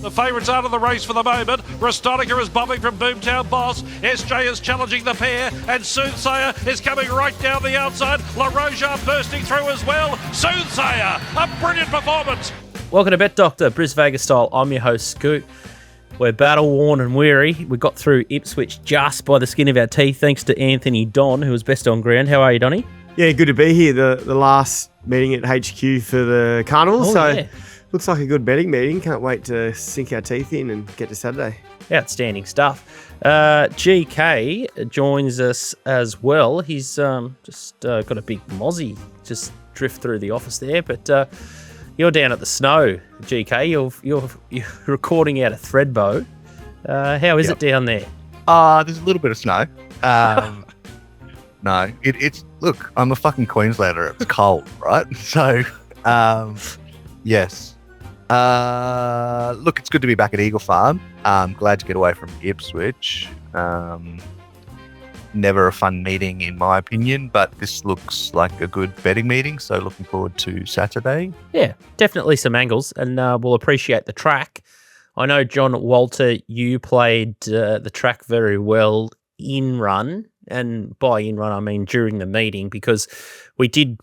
The favourites out of the race for the moment. Restonica is bubbling from Boomtown Boss. SJ is challenging the pair, and Soothsayer is coming right down the outside. La Roja bursting through as well. Soothsayer, a brilliant performance. Welcome to Bet Doctor, Brisvegas style. I'm your host, Scoot. We're battle worn and weary. We got through Ipswich just by the skin of our teeth, thanks to Anthony Don, who was best on ground. How are you, Donny? Yeah, good to be here. The last meeting at HQ for the carnival. Looks like a good betting meeting. Can't wait to sink our teeth in and get to Saturday. Outstanding stuff. GK joins us as well. He's just got a big mozzie just drift through the office there, but you're down at the snow, GK. You're recording out of Threadbow. How is it down there? There's a little bit of snow. No, it's look, I'm a fucking Queenslander. It's cold, right? So, yes. Look, it's good to be back at Eagle Farm. Glad to get away from Ipswich. Never a fun meeting in my opinion, but this looks like a good betting meeting, so looking forward to Saturday. Yeah, definitely some angles, and we'll appreciate the track. I know, John Walter, you played the track very well in run, and by in run I mean during the meeting, because we did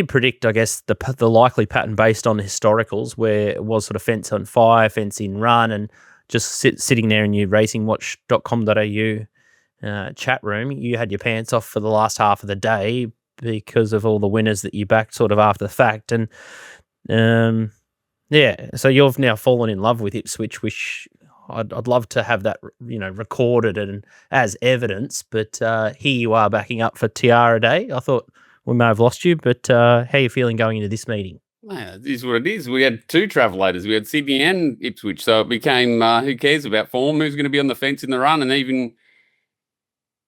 predict, I guess, the likely pattern based on historicals, where it was sort of fence on fire, fence in run, and just sitting there in your racingwatch.com.au chat room. You had your pants off for the last half of the day because of all the winners that you backed sort of after the fact. And so you've now fallen in love with Ipswich, which I'd love to have that, recorded and as evidence. But here you are backing up for Tiara Day. I thought we may have lost you, but how are you feeling going into this meeting? Man, it is what it is. We had two travellators. We had Sydney and Ipswich, so it became who cares about form, who's going to be on the fence in the run, and even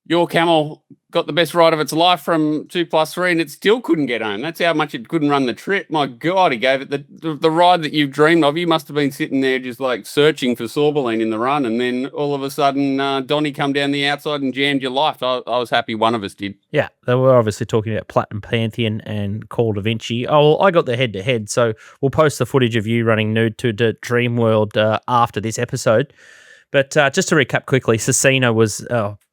your camel got the best ride of its life from 2+3, and it still couldn't get home. That's how much it couldn't run the trip. My God, he gave it the ride that you've dreamed of. You must have been sitting there just like searching for sorbeline in the run, and then all of a sudden Donny come down the outside and jammed your life. I was happy one of us did. Yeah, they were obviously talking about Platinum Pantheon and Call Da Vinci. Oh, well, I got the head-to-head, so we'll post the footage of you running nude to the Dream World after this episode. But just to recap quickly, Cecina was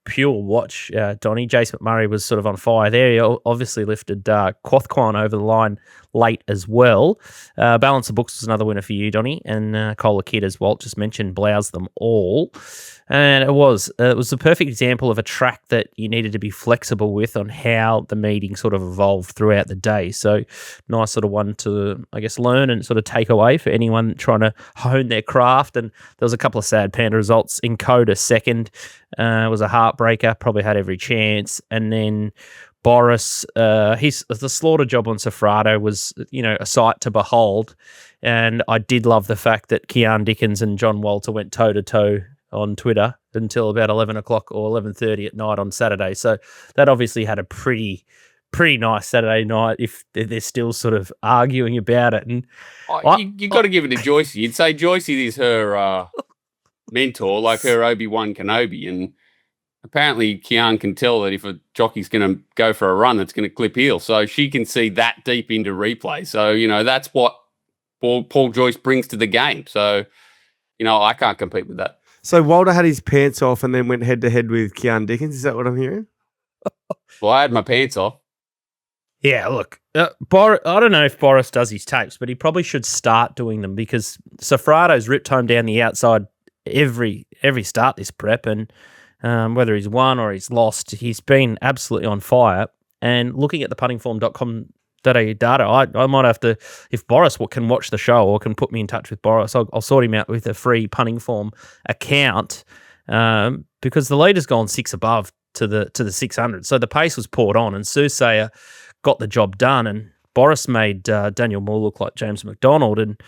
pure watch, Donny. Jace McMurray was sort of on fire there. He obviously lifted Quothquan over the line late as well. Balance of Books was another winner for you, Donny. And Cola Kid, as Walt just mentioned, bloused them all. And it was a perfect example of a track that you needed to be flexible with on how the meeting sort of evolved throughout the day. So nice sort of one to, I guess, learn and sort of take away for anyone trying to hone their craft. And there was a couple of sad panda results. In Coda second was a heartbreaker, probably had every chance. And then Boris, the slaughter job on Sofrado was, a sight to behold. And I did love the fact that Keane Dickens and John Walter went toe-to-toe on Twitter until about 11 o'clock or 11:30 at night on Saturday. So that obviously had a pretty nice Saturday night if they're still sort of arguing about it. And you got to give it to Joycey. You'd say Joycey is her mentor, like her Obi-Wan Kenobi. And apparently Keane can tell that if a jockey's going to go for a run, it's going to clip heel. So she can see that deep into replay. So, that's what Paul Joyce brings to the game. So, I can't compete with that. So Walter had his pants off and then went head-to-head with Keane Dickens. Is that what I'm hearing? Well, I had my pants off. Yeah, look, I don't know if Boris does his tapes, but he probably should start doing them, because Sofrado's ripped home down the outside every start this prep, and whether he's won or he's lost, he's been absolutely on fire. And looking at the puntingform.com.au data, I might have to, if Boris can watch the show or can put me in touch with Boris, I'll sort him out with a free Punting Form account, because the leader's gone 6 above to the 600. So the pace was poured on, and Soothsayer got the job done, and Boris made Daniel Moore look like James McDonald. And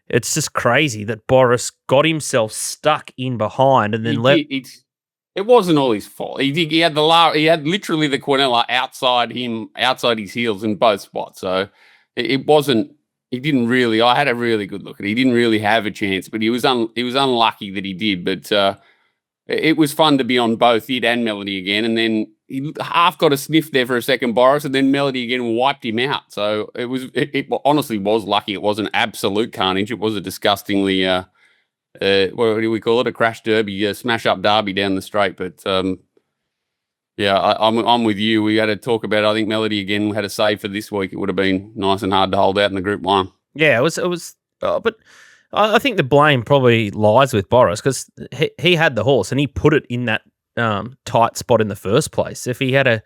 it's just crazy that Boris got himself stuck in behind and then It wasn't all his fault. He had literally the Quinella outside his heels in both spots. So it wasn't. He didn't really. I had a really good look at it. He didn't really have a chance, but he was unlucky that he did. But it was fun to be on both it and Melody again. And then he half got a sniff there for a second, Boris, and then Melody again wiped him out. So it honestly was lucky. It wasn't absolute carnage. It was a disgustingly, what do we call it? A crash derby, a smash up derby down the straight. But yeah, I'm with you. We had to talk about it. I think Melody again had a save for this week. It would have been nice and hard to hold out in the Group 1. Yeah, it was, but I think the blame probably lies with Boris because he had the horse and he put it in that tight spot in the first place. If he had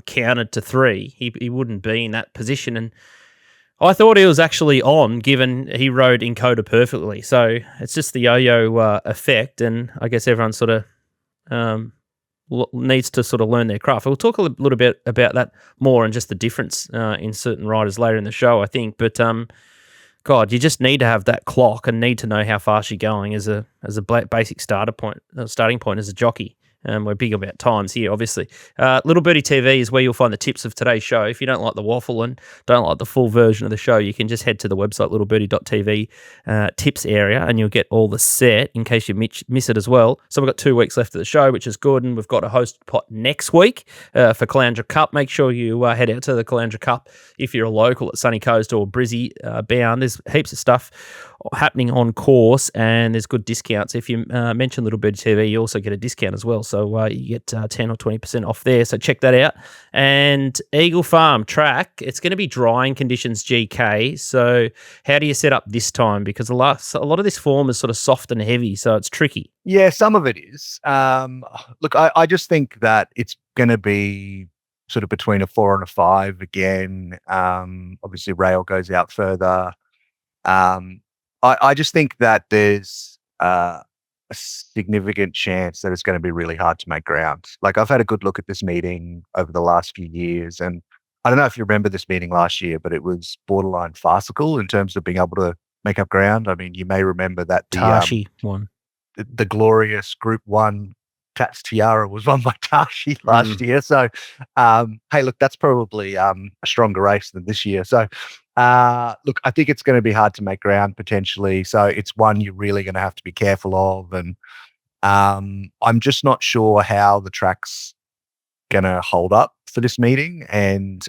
counted to 3, he wouldn't be in that position. And I thought he was actually on, given he rode Encoder perfectly. So it's just the yo-yo effect, and I guess everyone sort of needs to sort of learn their craft. We'll talk a little bit about that more and just the difference in certain riders later in the show, I think. But God, you just need to have that clock and need to know how fast you're going as a basic starting point as a jockey. We're big about times here, obviously. Little Birdie TV is where you'll find the tips of today's show. If you don't like the waffle and don't like the full version of the show, you can just head to the website, littlebirdie.tv tips area, and you'll get all the set in case you miss it as well. So we've got 2 weeks left of the show, which is good, and we've got a host pot next week for Caloundra Cup. Make sure you head out to the Caloundra Cup if you're a local at Sunny Coast or Brizzy bound. There's heaps of stuff happening on course, and there's good discounts. If you mention Little Birdie TV, you also get a discount as well. So you get 10 or 20% off there. So check that out. And Eagle Farm track, it's going to be drying conditions GK. So how do you set up this time? Because a lot of this form is sort of soft and heavy, so it's tricky. Yeah, some of it is. Look, I just think that it's going to be sort of between a 4 and a 5 again. Obviously, rail goes out further. I just think that there's a significant chance that it's going to be really hard to make ground. Like, I've had a good look at this meeting over the last few years, and I don't know if you remember this meeting last year, but it was borderline farcical in terms of being able to make up ground. I mean, you may remember that Tashi won. The glorious Group 1 Tatts Tiara was won by Tashi last year. So, hey, look, that's probably a stronger race than this year. So, look, I think it's going to be hard to make ground potentially. So it's one you're really going to have to be careful of. And I'm just not sure how the track's going to hold up for this meeting. And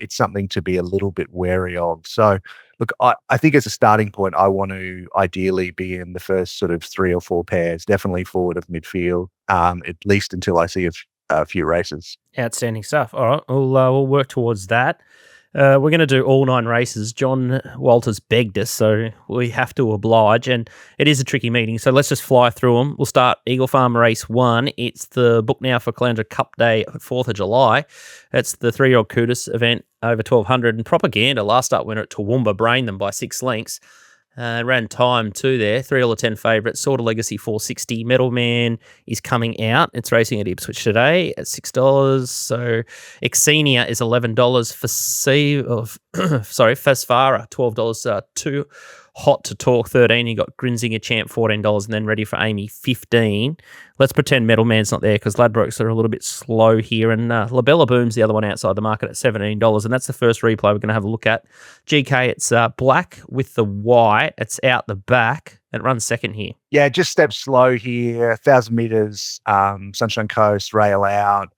it's something to be a little bit wary of. So, look, I think as a starting point, I want to ideally be in the first sort of 3 or 4 pairs, definitely forward of midfield, at least until I see a few races. Outstanding stuff. All right, we'll work towards that. We're going to do all 9 races. John Walters begged us, so we have to oblige, and it is a tricky meeting, so let's just fly through them. We'll start Eagle Farm Race 1. It's the book now for Caloundra Cup Day, 4th of July. It's the 3-year-old Kudos event over 1,200, and Propaganda last up winner at Toowoomba brained them by 6 lengths. Ran time too there. 3-10 favourite. Sort of Legacy 460. Metal Man is coming out. It's racing at Ipswich today at $6. So Xenia is $11. Fasfara $12. Too Hot to Talk 13. You got Grinzinger Champ $14, and then Ready for Amy 15. Let's pretend Metal Man's not there because Ladbrokes are a little bit slow here, and Labella Boom's the other one outside the market at $17, and that's the first replay we're going to have a look at. GK, it's black with the white. It's out the back. It runs second here. Yeah, just step slow here. 1,000 meters, Sunshine Coast, rail out.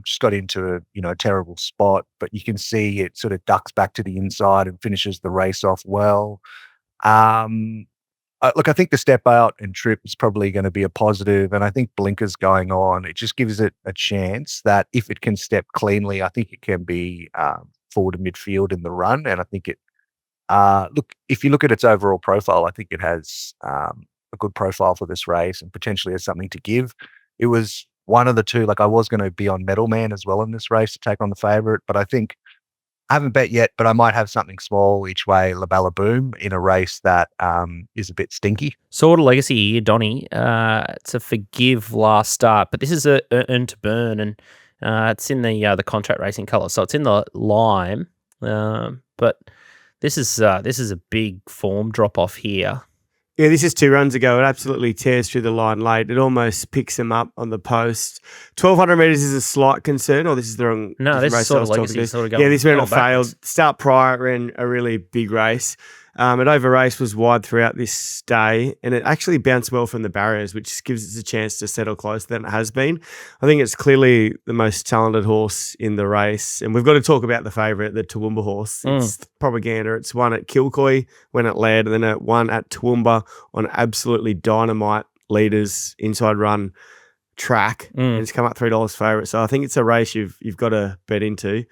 Just got into a terrible spot, but you can see it sort of ducks back to the inside and finishes the race off well. Look, I think the step out and trip is probably going to be a positive, and I think blinkers going on, it just gives it a chance that if it can step cleanly, I think it can be forward to midfield in the run. And I think it, look, if you look at its overall profile, I think it has a good profile for this race and potentially has something to give. It was one of the two, like I was going to be on Metal Man as well in this race to take on the favourite, but I think I haven't bet yet, but I might have something small each way, Labella Boom, in a race that is a bit stinky. Sort of Legacy here, Donny. It's a Forgive last start, but this is a Earn to Burn, and it's in the contract racing colour, so it's in the lime. But this is a big form drop off here. Yeah, this is 2 runs ago. It absolutely tears through the line late. It almost picks him up on the post. 1,200 metres is a slight concern, or this is the wrong No, this is sort of Legacy. Yeah, this ran failed. Start prior ran a really big race. It over-raced, was wide throughout this day, and it actually bounced well from the barriers, which gives it a chance to settle closer than it has been. I think it's clearly the most talented horse in the race, and we've got to talk about the favourite, the Toowoomba horse. It's propaganda. It's won at Kilcoy when it led, and then it won at Toowoomba on absolutely dynamite leaders inside run track, and it's come up $3 favourite. So I think it's a race you've got to bet into.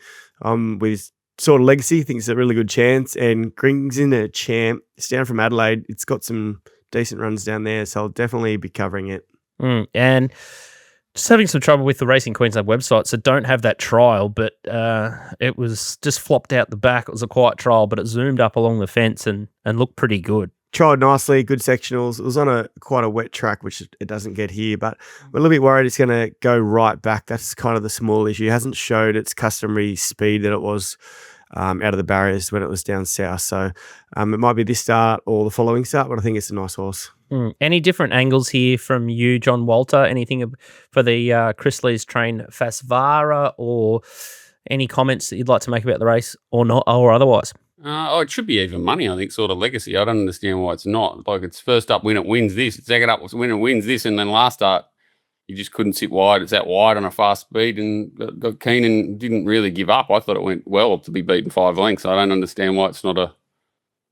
With Sort of Legacy, think it's a really good chance, and Grings in a champ. It's down from Adelaide. It's got some decent runs down there, so I'll definitely be covering it. And just having some trouble with the Racing Queensland website, so don't have that trial, but it was just flopped out the back. It was a quiet trial, but it zoomed up along the fence and looked pretty good. Tried nicely, good sectionals. It was on quite a wet track, which it doesn't get here, but we're a little bit worried it's going to go right back. That's kind of the small issue. It hasn't showed its customary speed that it was out of the barriers when it was down south. So it might be this start or the following start, but I think it's a nice horse. Any different angles here from you, John Walter? Anything for the Chris Lee's train Fasvara, or any comments that you'd like to make about the race or not, or otherwise? It should be even money, I think, Sort of Legacy. I don't understand why it's not. Like, it's first up when it wins this, it's second up when it wins this, and then last start, you just couldn't sit wide. It's out wide on a fast speed and got keen and didn't really give up. I thought it went well to be beaten 5 lengths. I don't understand why it's not a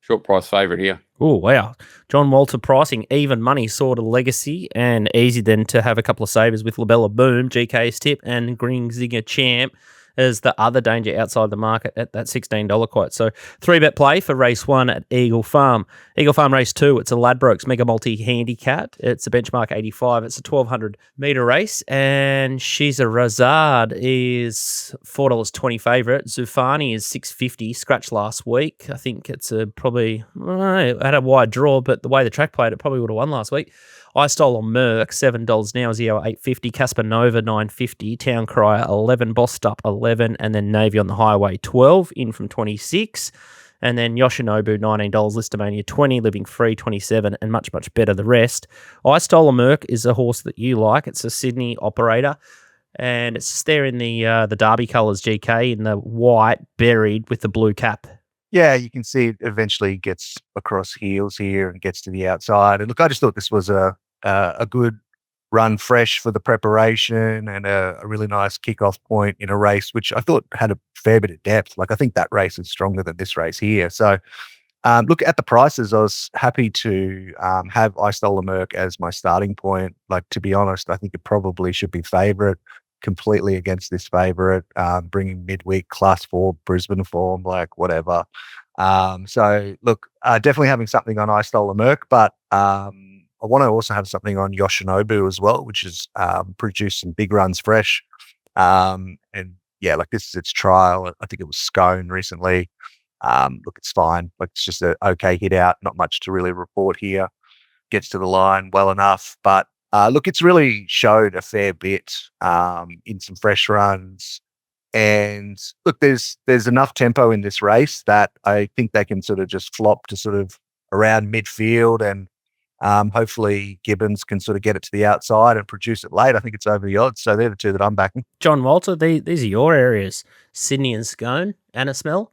short price favourite here. Oh, wow. John Walter pricing, even money, Sort of Legacy, and easy then to have a couple of savers with Labella Boom, GK's Tip, and Green Zinger Champ as the other danger outside the market at that $16 quote. So 3-bet play for race 1 at Eagle Farm. Eagle Farm race 2, it's a Ladbrokes Mega Multi Handicap. It's a benchmark 85. It's a 1,200 metre race, and She's a Razard is $4.20 favourite. Zufani is $6.50. Scratch last week. I think it's probably had a wide draw, but the way the track played, it probably would have won last week. I Stole on Merck, $7 now, Zio $8.50, Casper Nova $9.50, Town Crier $11, Bossed Up $11, and then Navy on the Highway $12, in from $26, and then Yoshinobu $19, Listomania $20, Living Free $27, and much, much better the rest. I Stole on Merck is a horse that you like. It's a Sydney operator, and it's just there in the Derby colours, GK, in the white, buried with the blue cap. Yeah, you can see it eventually gets across heels here and gets to the outside. And look, I just thought this was a good run fresh for the preparation and a really nice kickoff point in a race, which I thought had a fair bit of depth. Like, I think that race is stronger than this race here. So look, at the prices, I was happy to have I Stole a Merc as my starting point. Like, to be honest, I think it probably should be favourite completely against this favourite, bringing midweek class 4 Brisbane form, like whatever. So look, definitely having something on I Stole a Merc, but I want to also have something on Yoshinobu as well, which has produced some big runs fresh. And yeah, like, this is its trial. I think it was Scone recently. Look, it's fine. Like, it's just an okay hit out. Not much to really report here. Gets to the line well enough, but look, it's really showed a fair bit in some fresh runs. And look, there's enough tempo in this race that I think they can sort of just flop to sort of around midfield, and hopefully Gibbons can sort of get it to the outside and produce it late. I think it's over the odds. So they're the two that I'm backing. John Walter, these are your areas. Sydney and Scone. Annabelle?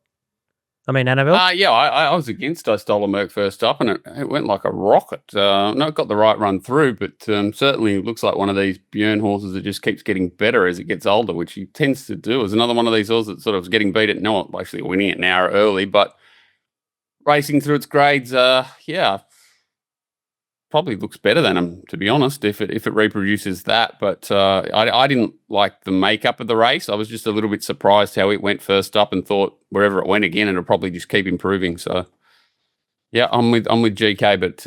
Yeah, I was against I Stole a Merc first up, and it went like a rocket. No, it got the right run through, but certainly looks like one of these Björn horses that just keeps getting better as it gets older, which he tends to do. Is another one of these horses that sort of is getting beat at, not actually winning it now early, but racing through its grades. Probably looks better than him, to be honest, if it reproduces that. But I didn't like the makeup of the race. I was just a little bit surprised how it went first up, and thought wherever it went again, it'll probably just keep improving. So yeah, I'm with GK, but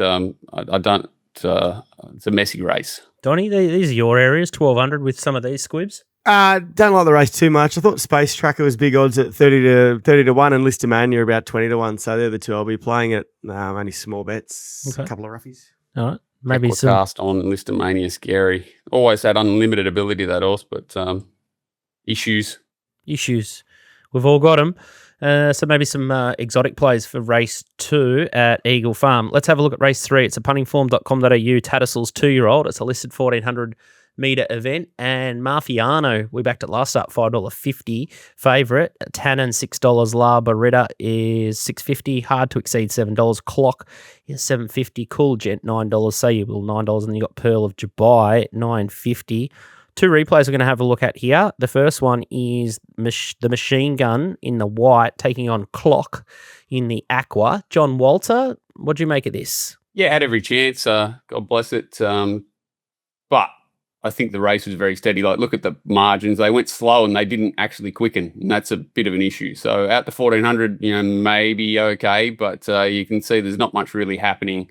I don't. It's a messy race. Donnie, these are your areas. 1,200 with some of these squibs. Don't like the race too much. I thought Space Tracker was big odds at 30 to 1, and Listomania about 20 to 1. So they're the two I'll be playing at. Only small bets, Okay. a couple of roughies. All right, maybe some cast on Listomania, scary. Always had unlimited ability, that horse, but issues. We've all got them. So maybe some exotic plays for race 2 at Eagle Farm. Let's have a look at race 3. It's a puntingform.com.au Tattersall's 2-year-old. It's a listed $1,400 metre event. And Marfiano, we backed it last start, $5.50 favourite. Tannen, $6. La Barretta is $6.50. Hard to exceed $7. Clock is $7.50. Cool Gent, $9. Say You Will, $9. And then you got Pearl of Dubai, $9.50. Two replays we're going to have a look at here. The first one is the Machine Gun in the white taking on Clock in the aqua. John Walter, what do you make of this? Yeah, had every chance. God bless it. But I think the race was very steady. Like, look at the margins. They went slow and they didn't actually quicken. And that's a bit of an issue. So out to 1400, maybe okay. But you can see there's not much really happening.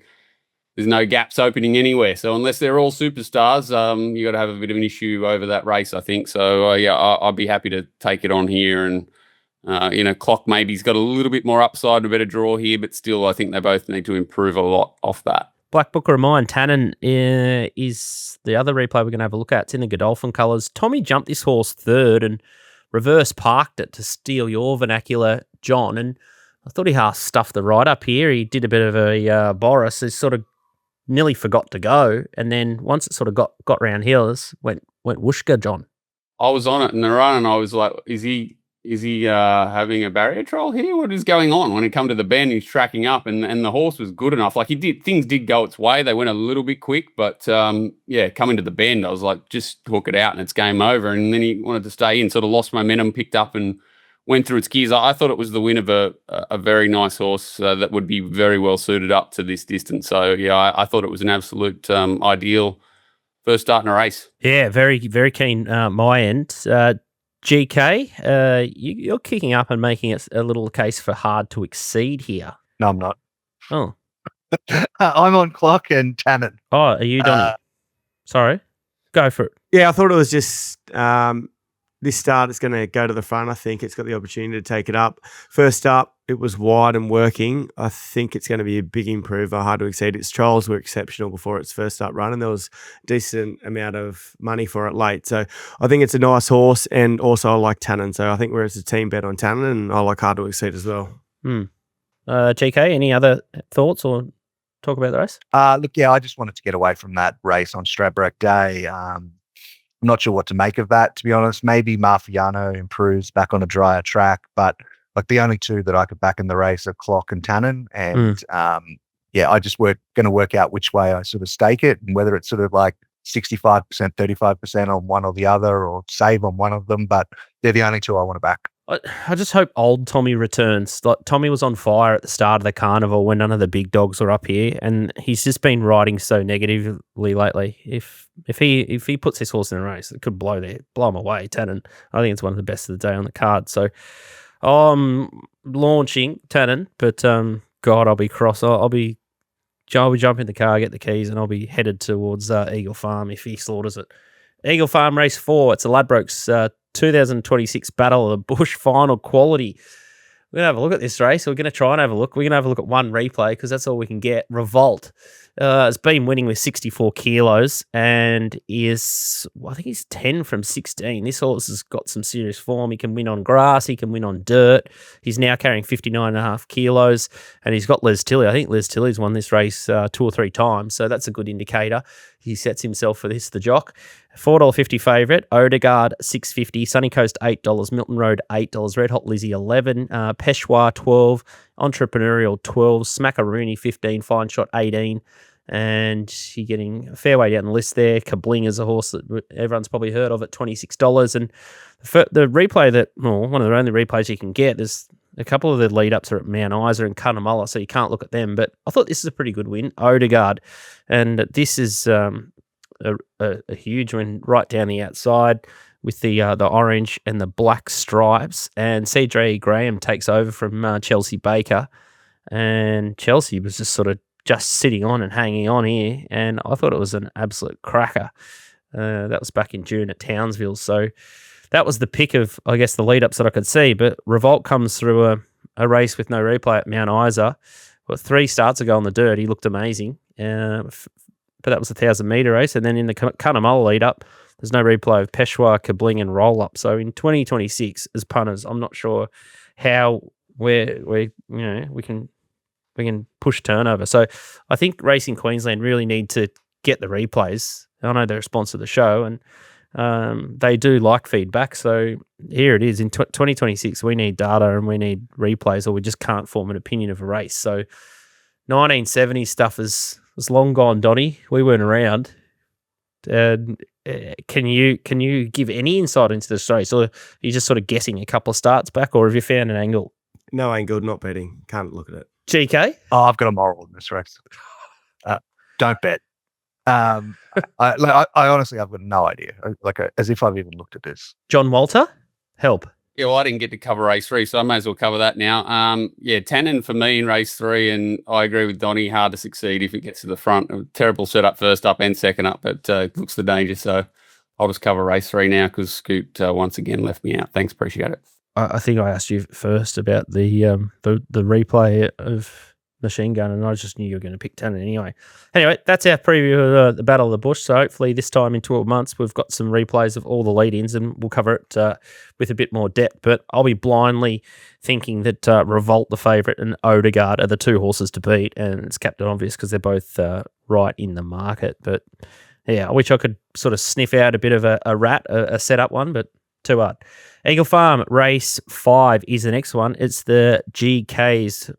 There's no gaps opening anywhere. So unless they're all superstars, you got to have a bit of an issue over that race, I think. So, I'll be happy to take it on here. And, Clock maybe's got a little bit more upside and a better draw here, but still I think they both need to improve a lot off that. Black Booker of mine, Tannen is the other replay we're going to have a look at. It's in the Godolphin colours. Tommy jumped this horse third and reverse parked it to steal your vernacular, John. And I thought he half stuffed the ride up here. He did a bit of a Boris. He sort of nearly forgot to go. And then once it sort of got round hills, went whooshka, John. I was on it in the run and I was like, is he having a barrier trial here? What is going on? When it come to the bend, he's tracking up and the horse was good enough. Like things did go its way. They went a little bit quick, but coming to the bend, I was like, just hook it out and it's game over. And then he wanted to stay in, sort of lost momentum, picked up and went through its gears. I thought it was the win of a very nice horse that would be very well suited up to this distance. So I thought it was an absolute ideal first start in a race. Yeah, very, very keen my end. GK, you're kicking up and making it a little case for hard to exceed here. No, I'm not. Oh. I'm on Clock and Tannen. Oh, are you done? Sorry. Go for it. Yeah, I thought it was just this start is going to go to the front. I think it's got the opportunity to take it up. First up, it was wide and working. I think it's going to be a big improver, hard to exceed. Its trials were exceptional before its first up run, and there was a decent amount of money for it late. So I think it's a nice horse, and also I like Tannen. So I think we're as a team bet on Tannen, and I like hard to exceed as well. GK, any other thoughts or talk about the race? I just wanted to get away from that race on Stradbroke Day. I'm not sure what to make of that, to be honest. Maybe Marfiano improves back on a drier track, but like the only two that I could back in the race are Clock and Tannen. And I just going to work out which way I sort of stake it and whether it's sort of like 65%, 35% on one or the other or save on one of them. But they're the only two I want to back. I just hope old Tommy returns. Like Tommy was on fire at the start of the carnival when none of the big dogs were up here, and he's just been riding so negatively lately. If he puts his horse in a race, it could blow him away. Tannen, I think it's one of the best of the day on the card. So I'm launching Tannen, but God, I'll be cross. I'll be jump in the car, get the keys, and I'll be headed towards Eagle Farm if he slaughters it. Eagle Farm Race 4. It's a Ladbrokes 2026 Battle of the Bush final quality. We're going to have a look at this race. We're going to try and have a look. We're going to have a look at one replay because that's all we can get. Revolt has been winning with 64 kilos and I think he's 10 from 16. This horse has got some serious form. He can win on grass. He can win on dirt. He's now carrying 59.5 kilos and he's got Les Tilley. I think Les Tilley's won this race 2 or 3 times, so that's a good indicator. He sets himself for this, the jock. $4.50 favourite. Odegaard, $6.50. Sunny Coast, $8. Milton Road, $8. Red Hot Lizzie, $11. Peshawar, $12. Entrepreneurial, $12. Smackaroony, $15. Fine Shot, $18. And you're getting a fair way down the list there. Kabling is a horse that everyone's probably heard of at $26. And the replay one of the only replays you can get, there's a couple of the lead-ups are at Mount Isa and Cunnamulla, so you can't look at them. But I thought this is a pretty good win, Odegaard. And this is a huge win right down the outside with the orange and the black stripes. And C.J. Graham takes over from Chelsea Baker. And Chelsea was just sort of sitting on and hanging on here. And I thought it was an absolute cracker. That was back in June at Townsville. So that was the pick of, I guess, the lead-ups that I could see. But Revolt comes through a race with no replay at Mount Isa. Well, 3 starts ago on the dirt, he looked amazing. But that was a 1,000-metre race. And then in the Cunnamulla lead-up, there's no replay of Peshawar, Kabling, and Roll-Up. So in 2026, as punters, I'm not sure how we can push turnover. So I think Racing Queensland really need to get the replays I know they're a sponsor of the show, and they do like feedback. So here it is. In 2026, we need data and we need replays, or we just can't form an opinion of a race. So 1970 stuff was long gone, Donnie. We weren't around. Can you give any insight into this race, or are you just sort of guessing a couple of starts back, or have you found an angle? No angle, not betting. Can't look at it. GK? Oh, I've got a moral in this race. Don't bet. I honestly, I've got no idea. As if I've even looked at this. John Walter? Help. Yeah, well, I didn't get to cover race 3, so I may as well cover that now. Tannen for me in race 3, and I agree with Donnie, hard to succeed if it gets to the front. A terrible setup first up and second up, but looks the danger. So I'll just cover race 3 now because Scoot once again left me out. Thanks, appreciate it. I think I asked you first about the replay of Machine Gun, and I just knew you were going to pick Tannen anyway. Anyway, that's our preview of the Battle of the Bush. So hopefully this time in 12 months, we've got some replays of all the lead-ins, and we'll cover it with a bit more depth. But I'll be blindly thinking that Revolt, the favourite, and Odegaard are the two horses to beat, and it's Captain Obvious because they're both right in the market. But yeah, I wish I could sort of sniff out a bit of a setup one, but too hard. Eagle Farm, race 5 is the next one. It's the GK's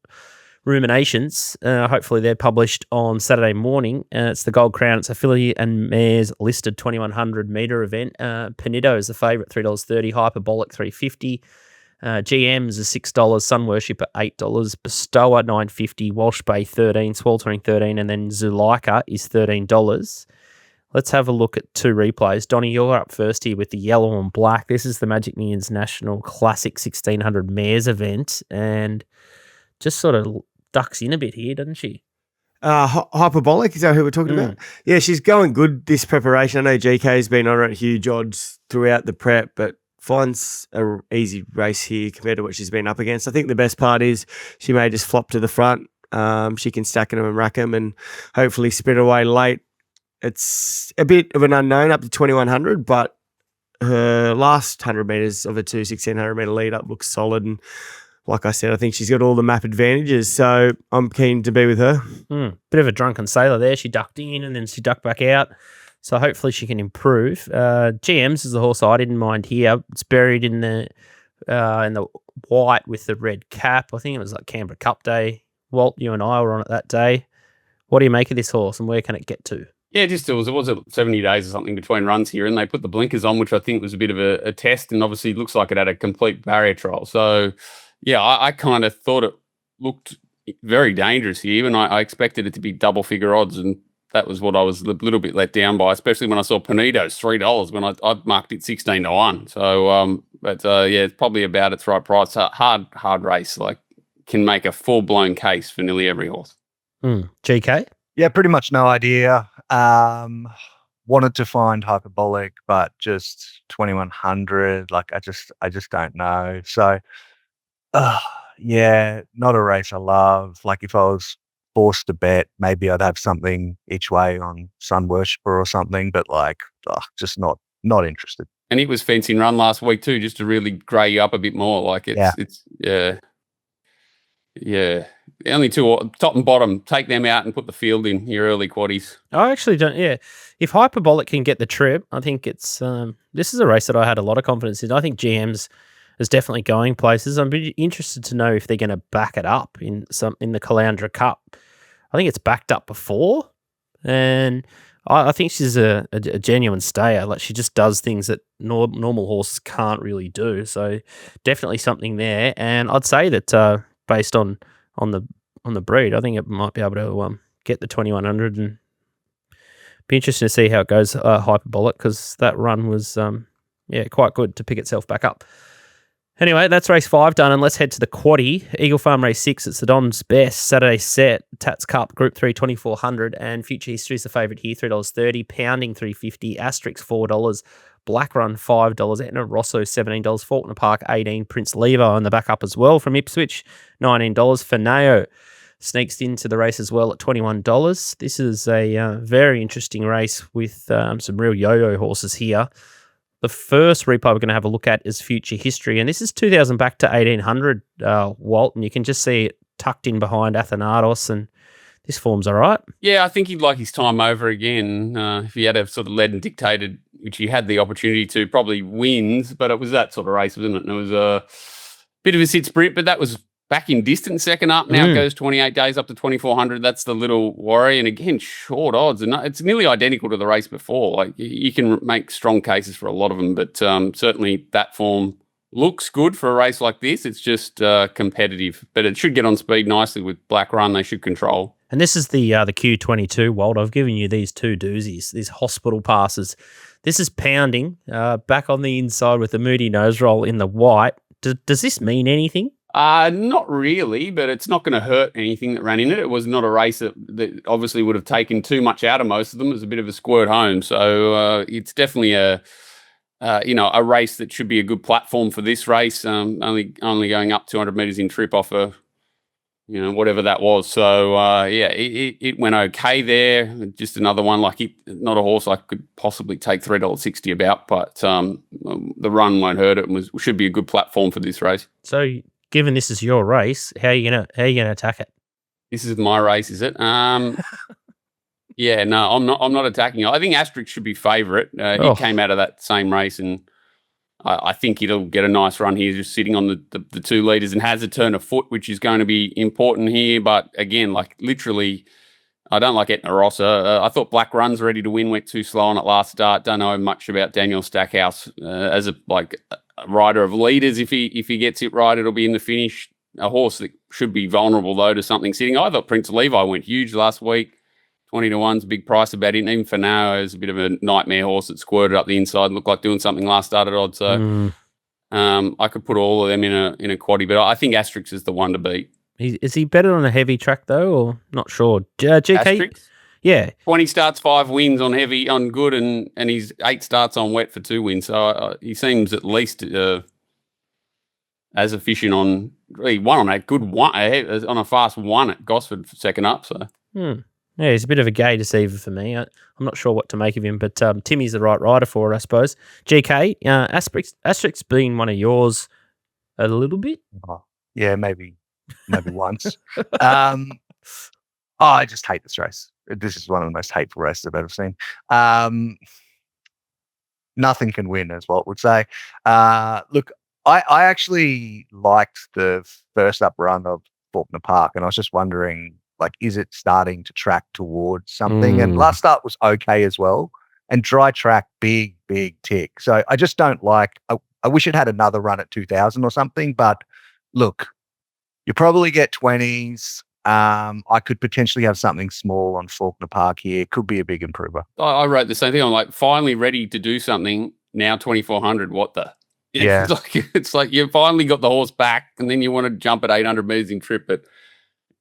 Ruminations. Hopefully they're published on Saturday morning. It's the Gold Crown. It's a filly and mares listed 2100 metre event. Penido is the favourite, $3.30. Hyperbolic, $3.50. GMs is $6. Sun Worship at $8. Bestower, $9.50. Walsh Bay, $13. Sweltering, $13. And then Zuleika is $13. Let's have a look at 2 replays. Donnie, you're up first here with the yellow and black. This is the Magic Millions National Classic 1600 mares event, and just sort of ducks in a bit here, doesn't she? Hyperbolic, is that who we're talking about? Yeah, she's going good this preparation. I know GK's been on her at huge odds throughout the prep, but finds an easy race here compared to what she's been up against. I think the best part is she may just flop to the front. She can stack them and rack them and hopefully spit away late. It's a bit of an unknown up to 2100, but her last 100 metres of a 1600 metre lead up looks solid, and like I said, I think she's got all the map advantages, so I'm keen to be with her. Bit of a drunken sailor there. She ducked in and then she ducked back out, so hopefully she can improve. GMs is the horse I didn't mind here. It's buried in the white with the red cap. I think it was like Canberra Cup Day. Walt, you and I were on it that day. What do you make of this horse, and where can it get to? Yeah, just it was 70 days or something between runs here, and they put the blinkers on, which I think was a bit of a test, and obviously it looks like it had a complete barrier trial. So, yeah, I kind of thought it looked very dangerous here, and I expected it to be double figure odds, and that was what I was a little bit let down by, especially when I saw Penido's $3 when I marked it 16-1. So, yeah, it's probably about its right price. Hard race, like can make a full blown case for nearly every horse. GK? Yeah, pretty much no idea. Wanted to find Hyperbolic, but just 2100. Like I just don't know. So, yeah, not a race I love. Like if I was forced to bet, maybe I'd have something each way on Sun Worshipper or something. But like, just not interested. And it was fencing run last week too, just to really grey you up a bit more. Like it's yeah. The only 2 top and bottom, take them out and put the field in your early quaddies. I actually don't. Yeah, if Hyperbolic can get the trip, I think it's this is a race that I had a lot of confidence in. I think GM's is definitely going places. I'm interested to know if they're going to back it up in the Caloundra Cup. I think it's backed up before, and I think she's a genuine stayer. Like she just does things that normal horses can't really do. So definitely something there. And I'd say that based on the breed, I think it might be able to get the 2100, and be interesting to see how it goes. Hyperbolic, because that run was quite good to pick itself back up. Anyway, that's race 5 done, and let's head to the quaddie. Eagle Farm race 6. It's the Don's Best Saturday set. Tatts Cup Group 3 2400, and Future History is the favourite here, $3.30. Pounding $3.50. Asterix $4. Black Run $5. Etna Rosso $17. Faulkner Park $18. Prince Lever on the back up as well from Ipswich $19. Finao sneaks into the race as well at $21. This is a very interesting race with some real yo-yo horses here. The first replay we're going to have a look at is Future History, and this is 2,000 back to 1,800, Walt, and you can just see it tucked in behind Athanatos, and this form's all right. Yeah, I think he'd like his time over again. If he had have sort of led and dictated, which he had the opportunity to, probably wins, but it was that sort of race, wasn't it? And it was a bit of a sit sprint, but that was back in distance second up. Now it goes 28 days up to 2,400. That's the little worry. And again, short odds. And it's nearly identical to the race before. Like you can make strong cases for a lot of them, but certainly that form looks good for a race like this. It's just competitive, but it should get on speed nicely with Black Run. They should control. And this is the Q22, Walt. I've given you these two doozies, these hospital passes. This is pounding back on the inside with the Moody nose roll in the white. Does this mean anything? Not really, but it's not going to hurt anything that ran in it. It was not a race that obviously would have taken too much out of most of them. It was a bit of a squirt home. So it's definitely a race that should be a good platform for this race. Only going up 200 metres in trip off whatever that was. So it went okay there. Just another one not a horse I could possibly take $3.60 about, but the run won't hurt it and should be a good platform for this race. So, given this is your race, how are you gonna attack it? This is my race, is it? Yeah, no, I'm not attacking it. I think Asterix should be favourite. He came out of that same race, and I think it'll get a nice run here, just sitting on the 2 leaders, and has a turn of foot, which is going to be important here. But again, literally, I don't like Etna Rossa. I thought Black Run's ready to win, went too slow on it last start. Don't know much about Daniel Stackhouse as a rider of leaders. If he gets it right, it'll be in the finish. A horse that should be vulnerable though to something sitting. I thought Prince Levi went huge last week. 20 to 1's a big price about it. And even Fanao is a bit of a nightmare horse that squirted up the inside, looked like doing something last start at odds. So I could put all of them in a quaddie, but I think Asterix is the one to beat. Is he better on a heavy track though, or not sure? GK, Asterix? Yeah, 20 starts, 5 wins on heavy, on good, and he's 8 starts on wet for 2 wins. So he seems at least as efficient on. He won on a good one on a fast one at Gosford for second up. So. Yeah, he's a bit of a gay deceiver for me. I'm not sure what to make of him, but Timmy's the right rider for it, I suppose. GK, Asterix being one of yours a little bit? Yeah, maybe once. I just hate this race. This is one of the most hateful races I've ever seen. Nothing can win, as Walt would say. Look, I actually liked the first up run of Faulkner Park, and I was just wondering, is it starting to track towards something? And last start was okay as well. And dry track, big tick. So I just don't I wish it had another run at 2,000 or something. But look, you probably get 20s. I could potentially have something small on Faulkner Park here. Could be a big improver. I wrote the same thing. I'm finally ready to do something. Now 2,400. What the? Yeah. It's like you finally got the horse back, and then you want to jump at 800 metres in trip, but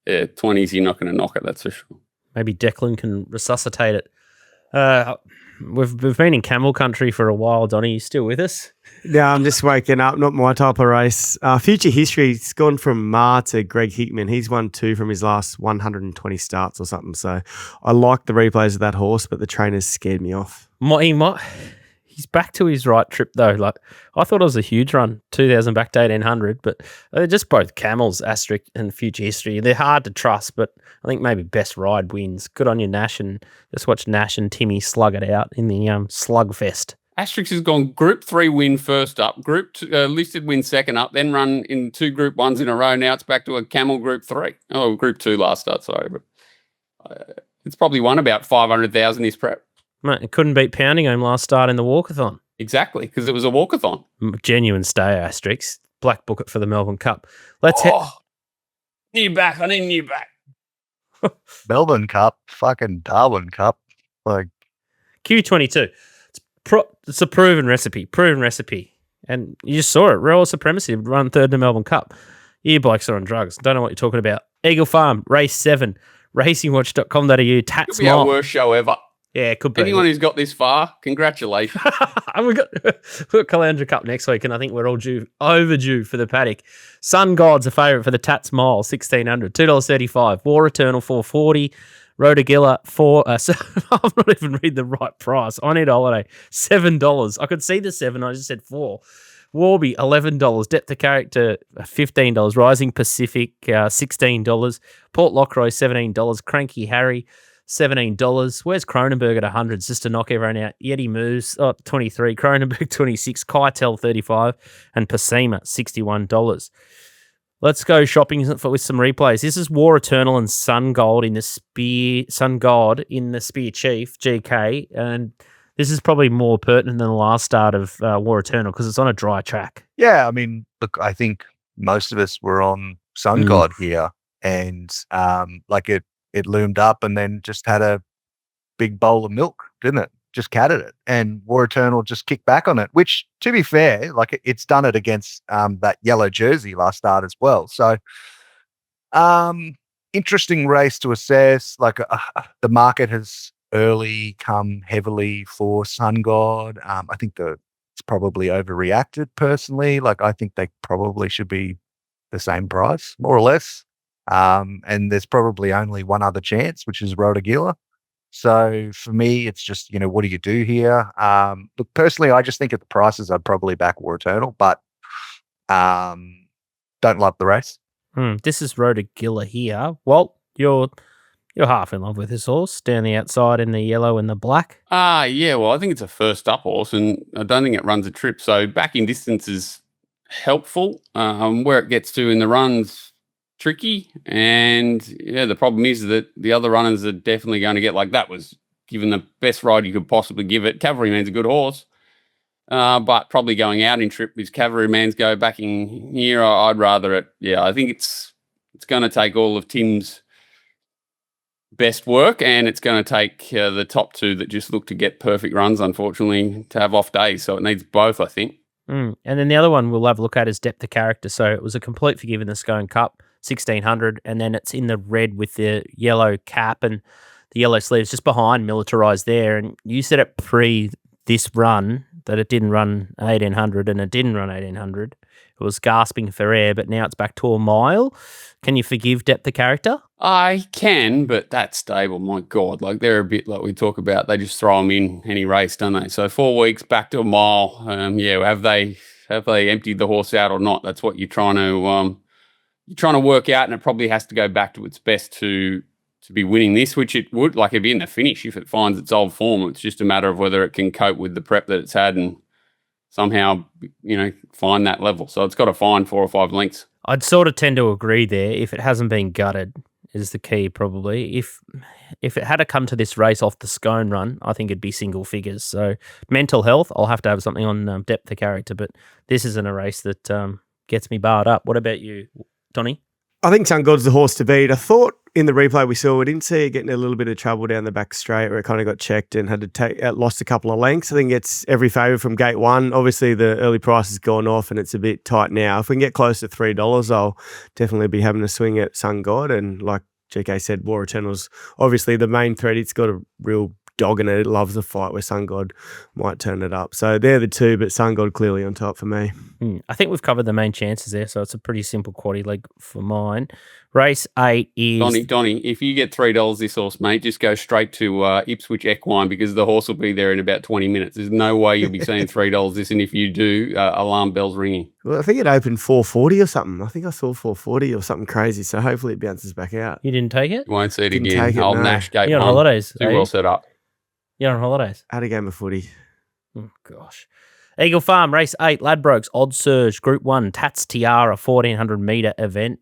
20s, you're not going to knock it, that's for sure. Maybe Declan can resuscitate it. We've been in camel country for a while, Donnie. You still with us? Yeah, I'm just waking up. Not my type of race. Future history's gone from Ma to Greg Hickman. He's won 2 from his last 120 starts or something. So I like the replays of that horse, but the trainers scared me off. He's back to his right trip though. I thought it was a huge run, 2,000 back to 1,800, but they're just both camels, Asterisk and Future History. They're hard to trust, but I think maybe Best Ride wins. Good on you, Nash, and just watch Nash and Timmy slug it out in the slugfest. Asterix has gone Group 3 win first up, listed win second up, then run in 2 Group 1s in a row. Now it's back to a camel Group 3. Oh, Group 2 last start, sorry. But it's probably won about 500,000 this prep. Mate, it couldn't beat pounding home last start in the walkathon. Exactly, because it was a walkathon. Genuine stay, Asterix. Black book it for the Melbourne Cup. New back. I need a new back. Melbourne Cup, fucking Darwin Cup. Q22. It's a proven recipe. And you just saw it. Royal Supremacy run 3rd in the Melbourne Cup. You blokes are on drugs. Don't know what you're talking about. Eagle Farm, race 7, racingwatch.com.au, Tatts Could be our worst show ever. Yeah, it could be. Anyone who's got this far, congratulations. We've got Caloundra Cup next week, and I think we're all overdue for the paddock. Sun God's a favourite for the Tatts Mile, 1,600, $2.35. War Eternal, $4.40. Rhodogilla, I'm not even reading the right price. I need a holiday, $7. I could see the 7, I just said 4. Warby, $11. Depth of Character, $15. Rising Pacific, $16. Port Lockroy, $17. Cranky Harry, $17. Where's Cronenberg at 100 just to knock everyone out? Yeti Moves, 23. Cronenberg, 26. Keitel, 35. And Pasima, $61. Let's go shopping with some replays. This is War Eternal and Sun God in the Spear Chief, GK. And this is probably more pertinent than the last start of War Eternal because it's on a dry track. Yeah, I mean, look, I think most of us were on Sun God here, and it loomed up and then just had a big bowl of milk, didn't it? Just catted it, and War Eternal just kicked back on it. Which, to be fair, it's done it against that yellow jersey last start as well. So, interesting race to assess. The market has early come heavily for Sun God. I think it's probably overreacted personally. I think they probably should be the same price, more or less. And there's probably only one other chance, which is Rotogila. So for me, it's just, what do you do here? Look, personally, I just think at the prices, I'd probably back War Eternal, but don't love the race. This is Rotogila here. Walt, you're half in love with this horse down the outside in the yellow and the black. Yeah, well, I think it's a first up horse, and I don't think it runs a trip. So backing distance is helpful. Where it gets to in the run's tricky. And yeah, the problem is that the other runners are definitely going to get that was given the best ride you could possibly give it. Cavalryman's a good horse. But probably going out in trip is Cavalryman's go backing here. I'd rather it. Yeah, I think it's going to take all of Tim's best work, and it's going to take the top two that just look to get perfect runs, unfortunately, to have off days. So it needs both, I think. And then the other one we'll have a look at is Depth of Character. So it was a complete forgive in the Scone Cup, 1600, and then it's in the red with the yellow cap and the yellow sleeves just behind militarized there. And you said it pre this run that it didn't run 1800, and it didn't run 1800. It was gasping for air, but now it's back to a mile. Can you forgive Depth of Character? I can, but that stable, my God, they're a bit like we talk about. They just throw them in any race, don't they? So 4 weeks back to a mile. Have they emptied the horse out or not? That's what you're trying to work out, and it probably has to go back to its best to be winning this, which it would. It'd be in the finish if it finds its old form. It's just a matter of whether it can cope with the prep that it's had and somehow, find that level. So it's got to find 4 or 5 lengths. I'd sort of tend to agree there. If it hasn't been gutted is the key probably. If it had to come to this race off the Scone run, I think it'd be single figures. So mental health, I'll have to have something on Depth of Character, but this isn't a race that gets me barred up. What about you, Donnie? I think Sun God's the horse to beat. I thought in the replay we saw, we didn't see it getting a little bit of trouble down the back straight where it kind of got checked and had to take lost a couple of lengths. I think it's every favour from gate one. Obviously, the early price has gone off and it's a bit tight now. If we can get close to $3, I'll definitely be having a swing at Sun God. And like GK said, War Eternal's obviously the main thread. It's got a real dog in it. It loves the fight where Sun God might turn it up. So they're the two, but Sun God clearly on top for me. I think we've covered the main chances there, so it's a pretty simple quaddie leg for mine. Race 8 is... Donnie, if you get $3 this horse, mate, just go straight to Ipswich Equine because the horse will be there in about 20 minutes. There's no way you'll be seeing $3 this, and if you do, alarm bells ringing. Well, I think it opened 440 or something. I think I saw 440 or something crazy, so hopefully it bounces back out. You didn't take it? You won't see it Didn't again. take it, Old no. Nash Gate You're on 1. holidays. Too well set up. You're on holidays. Had a game of footy. Oh, gosh. Eagle Farm, race 8, Ladbrokes, Odd Surge, Group 1, Tatts Tiara, 1400 metre event.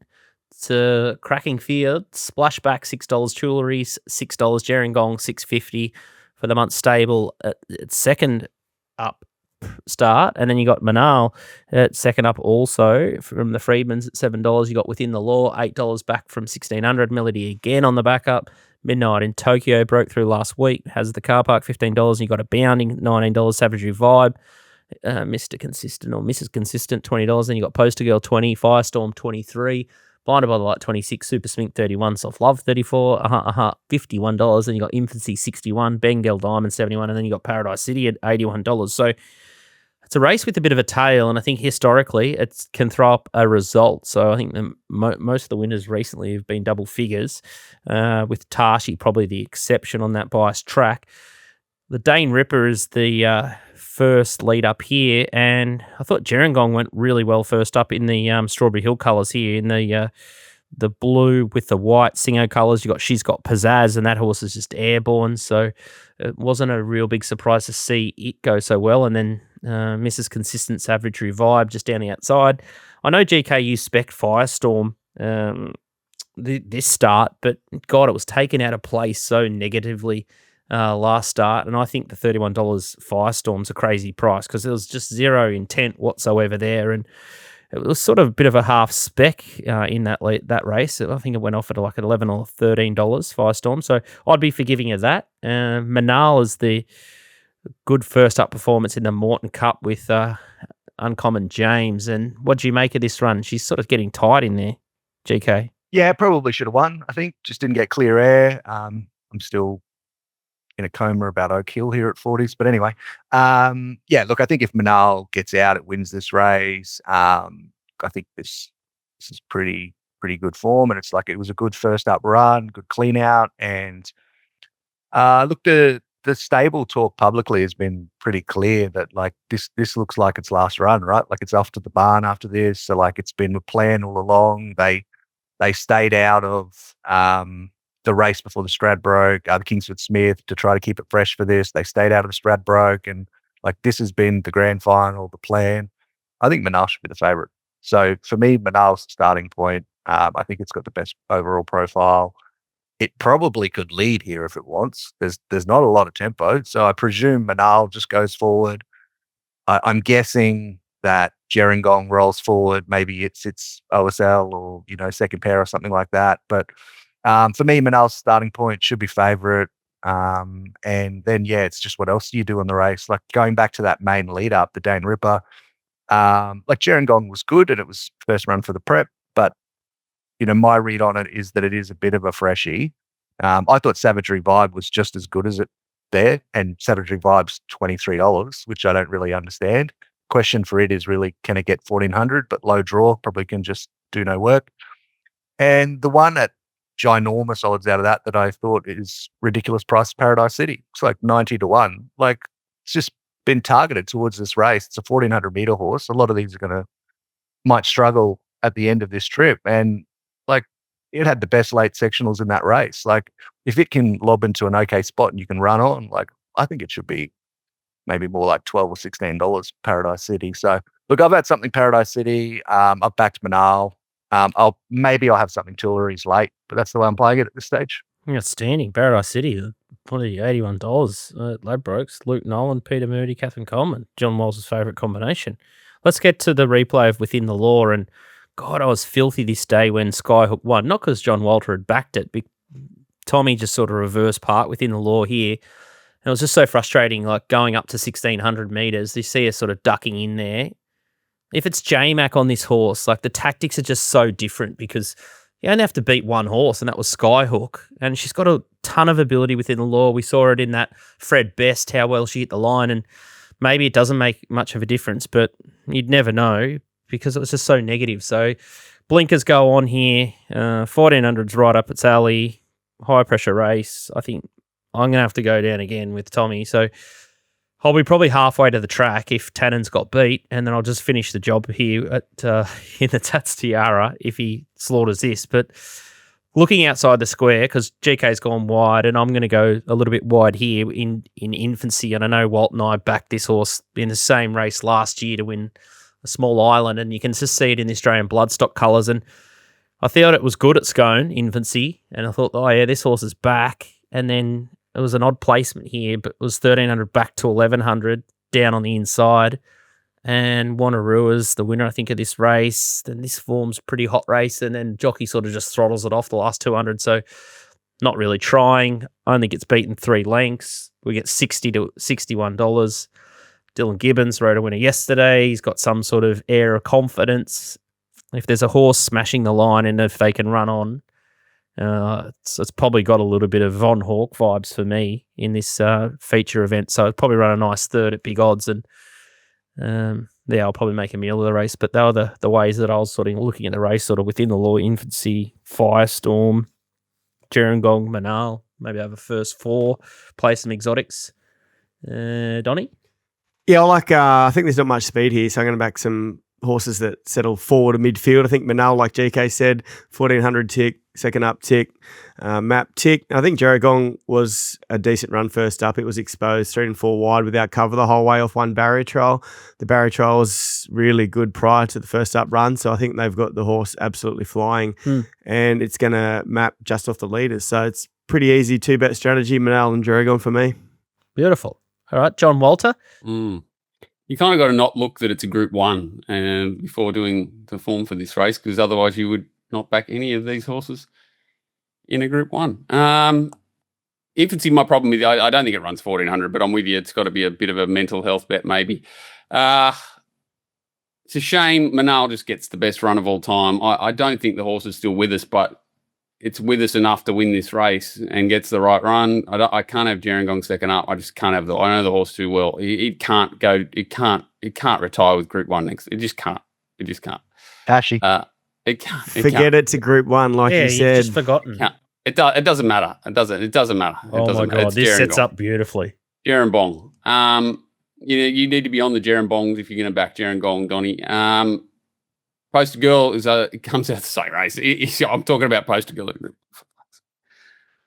It's a cracking field. Splashback, $6, Tuileries, $6, Gerringong, $6.50 for the month stable at second up start. And then you got Manal at second up also from the Freedmans at $7. You got Within the Law, $8 back from 1600. Melody again on the backup. Midnight in Tokyo broke through last week. Has the car park, $15. And you got a Bounding, $19. Savagery Vibe, Mr. Consistent or Mrs. Consistent, $20. Then you got Poster Girl, $20. Firestorm, $23. Blinded by the Light, $26. Super Smink, $31. Self Love, $34. $51. Then you got Infancy, $61. Bengal Diamond, $71. And then you got Paradise City at $81. So it's a race with a bit of a tail, and I think historically it can throw up a result. So I think most of the winners recently have been double figures, with Tashi probably the exception on that biased track. The Dane Ripper is the first lead up here, and I thought Gerringong went really well first up in the Strawberry Hill colours here, in the blue with the white Singo colours. She's got pizzazz, and that horse is just airborne, so it wasn't a real big surprise to see it go so well. And then Mrs. Consistent Savagery Vibe just down the outside. I know GK used Spec Firestorm this start, but God, it was taken out of place so negatively last start, and I think the $31 Firestorm's a crazy price because there was just zero intent whatsoever there, and it was sort of a bit of a half spec in that race. I think it went off at like $11 or $13 Firestorm, so I'd be forgiving of that. Manal is the good first up performance in the Morton Cup with Uncommon James, and what do you make of this run? She's sort of getting tight in there, GK. Yeah, probably should have won. I think just didn't get clear air. I'm still in a coma about Oak Hill here at 40s. But anyway, yeah, look, I think if Manal gets out, it wins this race. I think this is pretty good form, and it's like it was a good first up run, good clean out, and look, the stable talk publicly has been pretty clear that like this looks like its last run, right? Like it's off to the barn after this, so like it's been a plan all along. They stayed out of the race before the Stradbroke, the Kingsford Smith, to try to keep it fresh for this. They stayed out of the Stradbroke, and like this has been the grand final, the plan. I think Manal should be the favourite. So for me, Manal's the starting point. I think it's got the best overall profile. It probably could lead here if it wants. There's not a lot of tempo, so I presume Manal just goes forward. I'm guessing that Gerringong rolls forward. Maybe it's OSL or second pair or something like that. But for me, Manal's starting point should be favourite. And then it's just what else do you do in the race? Like going back to that main lead up, the Dane Ripper. Like Gerringong was good and it was first run for the prep, but my read on it is that it is a bit of a freshie. I thought Savagery Vibe was just as good as it there, and Savagery Vibe's $23, which I don't really understand. Question for it is really, can it get 1400? But low draw probably can just do no work. And the one at ginormous odds out of that I thought is ridiculous price, Paradise City. It's like 90 to 1. Like it's just been targeted towards this race. It's a 1400 meter horse. A lot of these might struggle at the end of this trip, and like it had the best late sectionals in that race. Like if it can lob into an okay spot and you can run on, like I think it should be maybe more like $12 or $16 Paradise City. So look, I've had something Paradise City. I've backed Manal. I'll have something Tuileries late, but that's the way I'm playing it at this stage. Outstanding. Paradise City, probably $81 at Ladbrokes. Luke Nolan, Peter Moody, Catherine Coleman, John Walls' favourite combination. Let's get to the replay of Within the Law. And God, I was filthy this day when Skyhook won. Not because John Walter had backed it, but Tommy just sort of reverse part Within the Law here. And it was just so frustrating, like going up to 1,600 metres. You see her sort of ducking in there. If it's J-Mac on this horse, like the tactics are just so different because you only have to beat one horse, and that was Skyhook. And she's got a ton of ability Within the Law. We saw it in that Fred Best, how well she hit the line. And maybe it doesn't make much of a difference, but you'd never know because it was just so negative. So blinkers go on here. 1,400's right up its alley. High pressure race. I think I'm going to have to go down again with Tommy. So I'll be probably halfway to the track if Tannen's got beat, and then I'll just finish the job here at in the Tatts Tiara if he slaughters this. But looking outside the square, because GK's gone wide, and I'm going to go a little bit wide here in Infancy. And I know Walt and I backed this horse in the same race last year to win a Small Island, and you can just see it in the Australian bloodstock colours. And I thought it was good at Scone, Infancy, and I thought, oh yeah, this horse is back. And then it was an odd placement here, but it was 1,300 back to 1,100 down on the inside. And Wannarua's the winner, I think, of this race. Then this form's a pretty hot race, and then Jockey sort of just throttles it off the last 200. So not really trying. Only gets beaten 3 lengths. We get $60 to $61. Dylan Gibbons rode a winner yesterday. He's got some sort of air of confidence. If there's a horse smashing the line and if they can run on, it's probably got a little bit of Von Hawk vibes for me in this feature event. So I'd probably run a nice third at big odds, and I'll probably make a meal of the race. But they were the ways that I was sort of looking at the race, sort of Within the Law, Infancy, Firestorm, Gerringong, Manal. Maybe have a first 4, play some exotics. Donnie? Yeah, I think there's not much speed here, so I'm going to back some horses that settle forward to midfield. I think Manal, like GK said, 1400 tick, second up tick, map tick. I think Gerringong was a decent run first up. It was exposed 3 and 4 wide without cover the whole way off one barrier trial. The barrier trial was really good prior to the first up run, so I think they've got the horse absolutely flying, and it's going to map just off the leaders. So it's pretty easy 2-bet strategy, Manal and Gerringong for me. Beautiful. All right, John Walter. You kind of got to not look that it's a Group 1 before doing the form for this race, because otherwise you would not back any of these horses in a Group 1. Infancy, my problem with it, I don't think it runs 1400, but I'm with you. It's got to be a bit of a mental health bet maybe. It's a shame Manal just gets the best run of all time. I don't think the horse is still with us, but it's with us enough to win this race and gets the right run. I can't have Gerringong second up. I just can't have I know the horse too well. It can't go. It can't retire with Group 1 next. It just can't. It just can't. Ashy. It can't. Forget it's a Group 1, like you said. You've just forgotten. It doesn't matter. It doesn't matter. Oh my God, this sets up beautifully. Gerringong. You need to be on the Gerringongs if you're going to back Gerringong, Donnie. Poster Girl it comes out the same race. I'm talking about Poster Girl.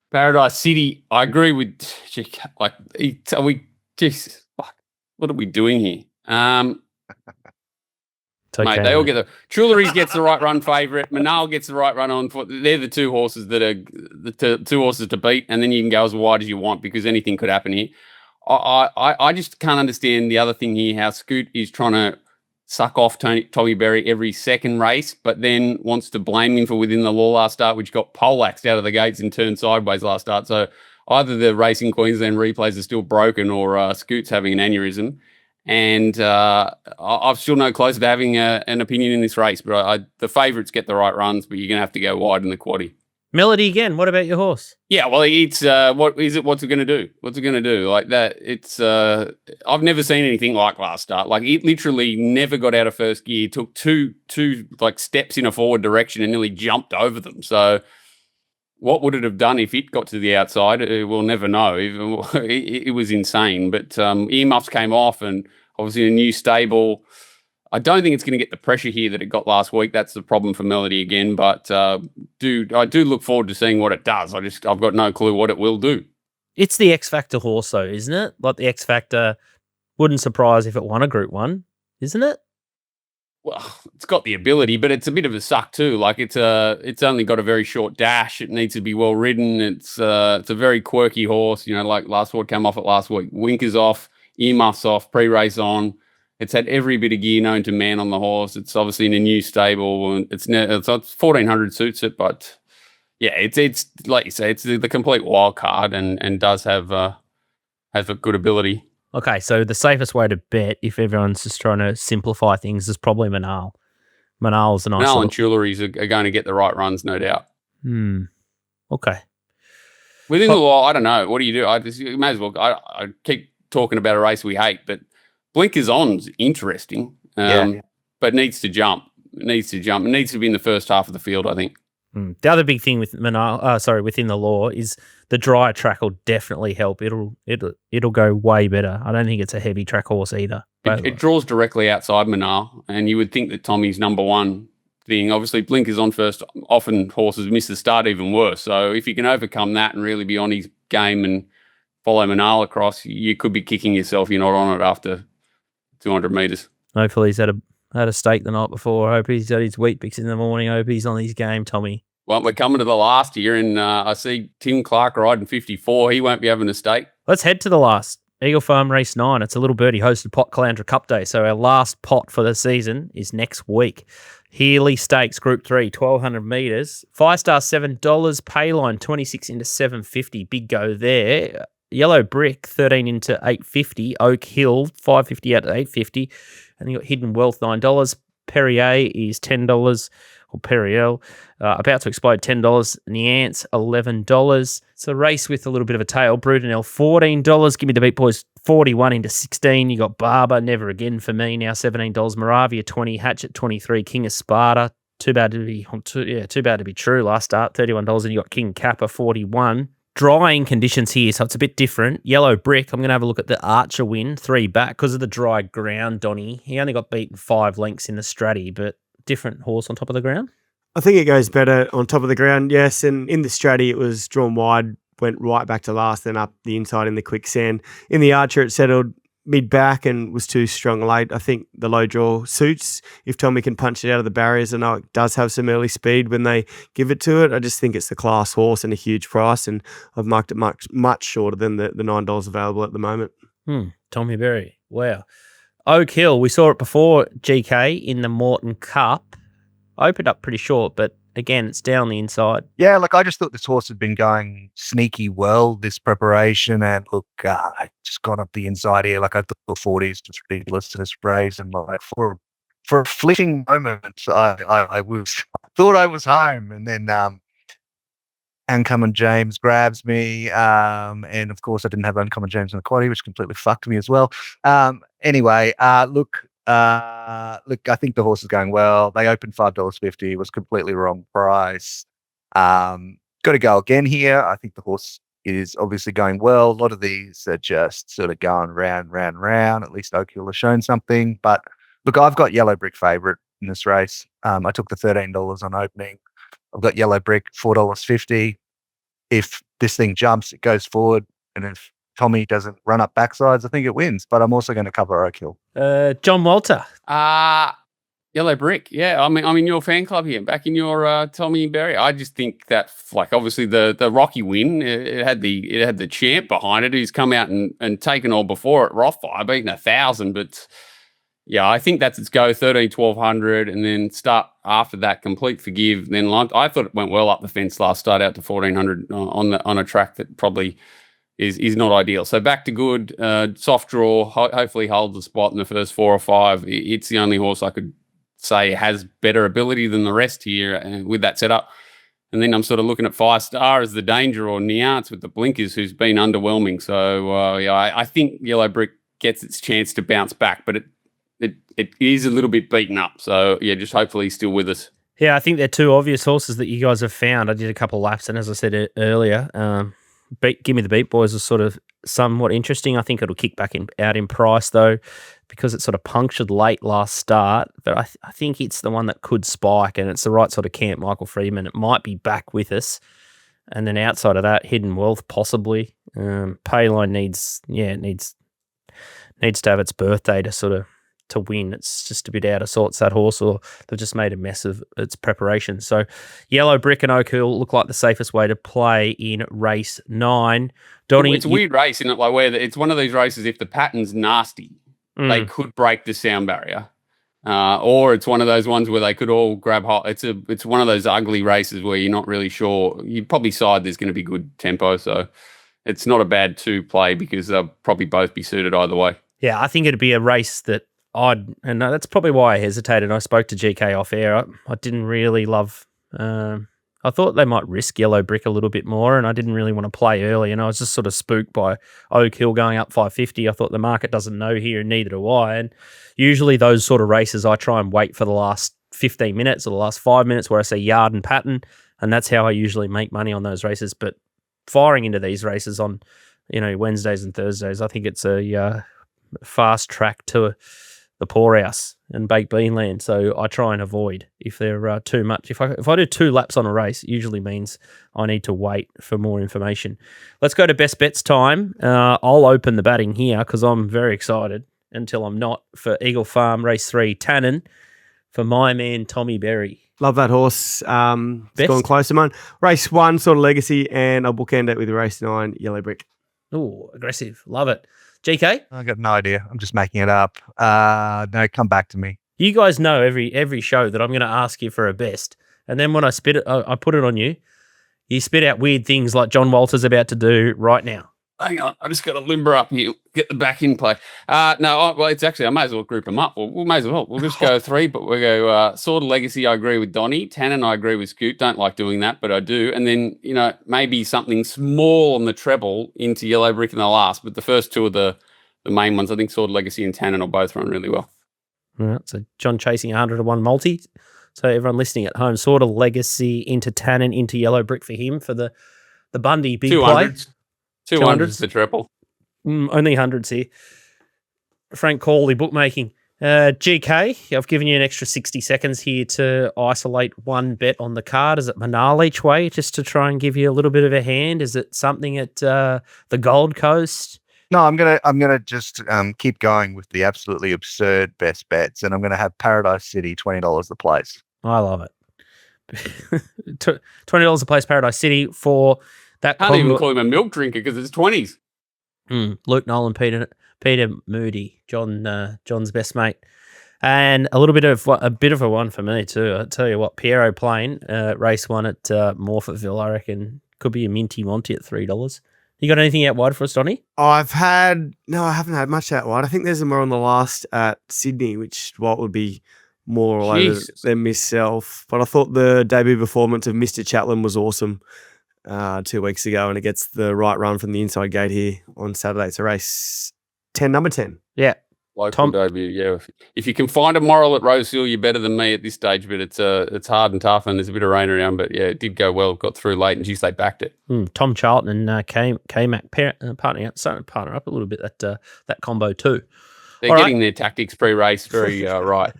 Paradise City. I agree with Jesus. Fuck. What are we doing here? Okay, mate, they all get the Truleries gets the right run favourite. Manal gets the right run on foot. They're the two horses that are the two horses to beat, and then you can go as wide as you want because anything could happen here. I just can't understand the other thing here, how Scoot is trying to suck off Tommy Berry every second race, but then wants to blame him for Within the Law last start, which got poleaxed out of the gates and turned sideways last start. So either the Racing Queensland replays are still broken or Scoot's having an aneurysm. And I've still no closer to having an opinion in this race, but the favourites get the right runs, but you're going to have to go wide in the quaddie. Melody again. What about your horse? Yeah, well, it's what is it? What's it going to do? What's it going to do? Like that? It's I've never seen anything like last start. Like it literally never got out of first gear. Took two like steps in a forward direction and nearly jumped over them. So what would it have done if it got to the outside? We'll never know. It was insane. But earmuffs came off, and obviously a new stable. I don't think it's going to get the pressure here that it got last week. That's the problem for Melody again. But I do look forward to seeing what it does. I've got no clue what it will do. It's the X Factor horse, though, isn't it? Like the X Factor wouldn't surprise if it won a Group 1, isn't it? Well, it's got the ability, but it's a bit of a suck too. Like it's only got a very short dash. It needs to be well ridden. It's a very quirky horse. You know, like last one came off it last week. Winkers off, earmuffs off, pre-race on. It's had every bit of gear known to man on the horse. It's obviously in a new stable, and it's 1400 suits it. But yeah, it's like you say, it's the complete wild card, and does have a good ability. Okay, so the safest way to bet, if everyone's just trying to simplify things, is probably Manal. Manal's a nice Manal and Tuileries are going to get the right runs, no doubt. Okay. Within the Law, I don't know. What do you do? You may as well. I keep talking about a race we hate, but Blinkers On's interesting, but needs to jump. It needs to be in the first half of the field, I think. The other big thing with Within the Law is the drier track will definitely help. It'll go way better. I don't think it's a heavy track horse either. It draws directly outside Manal, and you would think that Tommy's number one thing. Obviously, Blinkers On first. Often horses miss the start even worse. So if you can overcome that and really be on his game and follow Manal across, you could be kicking yourself. You're not on it after 200 metres. Hopefully he's had a steak the night before. I hope he's had his wheat bix in the morning. I hope he's on his game, Tommy. Well, we're coming to the last here, and I see Tim Clark riding 54. He won't be having a steak. Let's head to the last. Eagle Farm Race 9. It's a Little Birdie hosted Pot Calandra Cup Day. So our last pot for the season is next week. Healy Stakes Group 3, 1,200 metres. 5-star $7. Payline 26 into 750. Big go there. Yellow Brick 13 into 850. Oak Hill 550 out to 850. And you got Hidden Wealth $9. Perrier is $10. Or Periel, about to explode $10. Niance $11. It's a race with a little bit of a tail. Brudenell $14. Give me the Beat Boys 41 into 16. You got Barber, Never Again for me now $17. Moravia 20. Heatchote 23. King of Sparta. Too bad to be true. Last start $31. And you got King Kappa 41. drying conditions here, so it's a bit different. Yellow Brick, I'm going to have a look at the Archer win, 3 back, because of the dry ground, Donny. He only got beaten 5 lengths in the Stratty, but different horse on top of the ground. I think it goes better on top of the ground, yes. And in the Stratty, it was drawn wide, went right back to last, then up the inside in the quicksand. In the Archer, it settled mid-back and was too strong late. I think the low draw suits. If Tommy can punch it out of the barriers, I know it does have some early speed when they give it to it. I just think it's the class horse and a huge price, and I've marked it much shorter than the $9 available at the moment. Tommy Berry. Wow. Oak Hill, we saw it before GK in the Morton Cup. Opened up pretty short, but again, it's down the inside. Yeah, look, I just thought this horse had been going sneaky well, this preparation, and look, I just gone up the inside here. Like, I thought the 40s just ridiculous to this race, and like for a fleeting moment, I thought I was home, and then Uncommon James grabs me, and of course I didn't have Uncommon James in the quaddy, which completely fucked me as well. Anyway, look, I think the horse is going well. They opened $5.50, was completely wrong price. Got to go again here. I think the horse is obviously going well. A lot of these are just sort of going round. At least Oak Hill has shown something. But look, I've got Yellow Brick favourite in this race. I took the $13 on opening. I've got Yellow Brick, $4.50. If this thing jumps, it goes forward. And if Tommy doesn't run up backsides, I think it wins. But I'm also going to cover Oak Hill. John Walter. Yellow Brick. Yeah, I'm in your fan club here, back in your Tommy Berry. I just think that, like, obviously the Rocky win, it had the champ behind it who's come out and taken all before at Rothfire, beaten 1,000. But yeah, I think that's its go, 1,1200, and then start after that, Complete Forgive. Then I thought it went well up the fence last start out to 1,400 on a track that probably is not ideal. So back to good, soft draw, hopefully holds the spot in the first 4 or 5. It's the only horse I could say has better ability than the rest here with that setup. And then I'm sort of looking at 5 Star as the danger, or Niance with the blinkers, who's been underwhelming. So yeah, I think Yellow Brick gets its chance to bounce back, but it is a little bit beaten up. So yeah, just hopefully he's still with us. Yeah, I think they're 2 obvious horses that you guys have found. I did a couple of laps, and as I said earlier, Give Me the Beat Boys was sort of somewhat interesting. I think it'll kick back out in price, though, because it sort of punctured late last start. But I think it's the one that could spike, and it's the right sort of camp, Michael Freeman. It might be back with us. And then outside of that, Hidden Wealth possibly. Payline needs to have its birthday to win. It's just a bit out of sorts, that horse, or they've just made a mess of its preparation. So Yellow Brick and Oak Hill look like the safest way to play in race 9. Donny, it's a weird race, isn't it? Like, where it's one of these races, if the pattern's nasty, they could break the sound barrier. Or it's one of those ones where they could all grab hot. It's one of those ugly races where you're not really sure. You'd probably side there's going to be good tempo. So it's not a bad 2 play, because they'll probably both be suited either way. Yeah, I think it'd be a race that and that's probably why I hesitated. I spoke to GK off air. I didn't really love. I thought they might risk Yellow Brick a little bit more, and I didn't really want to play early. And I was just sort of spooked by Oak Hill going up 550. I thought the market doesn't know here, and neither do I. And usually those sort of races, I try and wait for the last 15 minutes or the last 5 minutes where I say yard and pattern, and that's how I usually make money on those races. But firing into these races on, Wednesdays and Thursdays, I think it's a fast track to the poorhouse and baked bean land. So I try and avoid if they're too much. If I do 2 laps on a race, it usually means I need to wait for more information. Let's go to best bets time. I'll open the batting here because I'm very excited until I'm not, for Eagle Farm race 3 Tannin for my man Tommy Berry. Love that horse. It's gone close to mine. Race 1, sort of legacy, and I'll bookend it with race 9, Yellow Brick. Oh, aggressive. Love it. GK? I got no idea. I'm just making it up. No, come back to me. You guys know every show that I'm going to ask you for a best. And then when I spit it, I put it on you. You spit out weird things like John Walter's about to do right now. Hang on, I just got to limber up here, get the back in play. It's actually, I may as well group them up. We may as well. We'll just go 3, but we'll go Sword of Legacy, I agree with Donny. Tannin, I agree with Scoot. Don't like doing that, but I do. And then, maybe something small on the treble into Yellow Brick in the last, but the first 2 are the main ones. I think Sword of Legacy and Tannin will both run really well. All right, so John chasing 101 multi. So everyone listening at home, Sword of Legacy into Tannin, into Yellow Brick for him for the the Bundy big play. 200's the triple. Only hundreds here. Frank Cawley, bookmaking. GK, I've given you an extra 60 seconds here to isolate one bet on the card. Is it Manal each way, just to try and give you a little bit of a hand? Is it something at the Gold Coast? No, I'm gonna just keep going with the absolutely absurd best bets, and I'm gonna have Paradise City $20 the place. I love it. $20 a place, Paradise City for that. Can't even call him a milk drinker because it's 20s. Luke Nolan, Peter Moody, John's best mate, and a bit of a one for me too. I tell you what, Piero Plain, race one at Morphettville, I reckon could be a minty Monty at $3. You got anything out wide for us, Donny? I haven't had much out wide. I think there's more on the last at Sydney, which would be more all over than myself. But I thought the debut performance of Mr. Chatelain was awesome 2 weeks ago, and it gets the right run from the inside gate here on Saturday. It's a race 10, number 10. Yeah. Local debut, yeah. If you can find a moral at Rosehill, you're better than me at this stage, but it's hard and tough, and there's a bit of rain around, but yeah, it did go well, got through late, and geez, they backed it. Tom Charlton and K-Mac starting to partner up a little bit, that combo too. They're getting their tactics pre-race very right.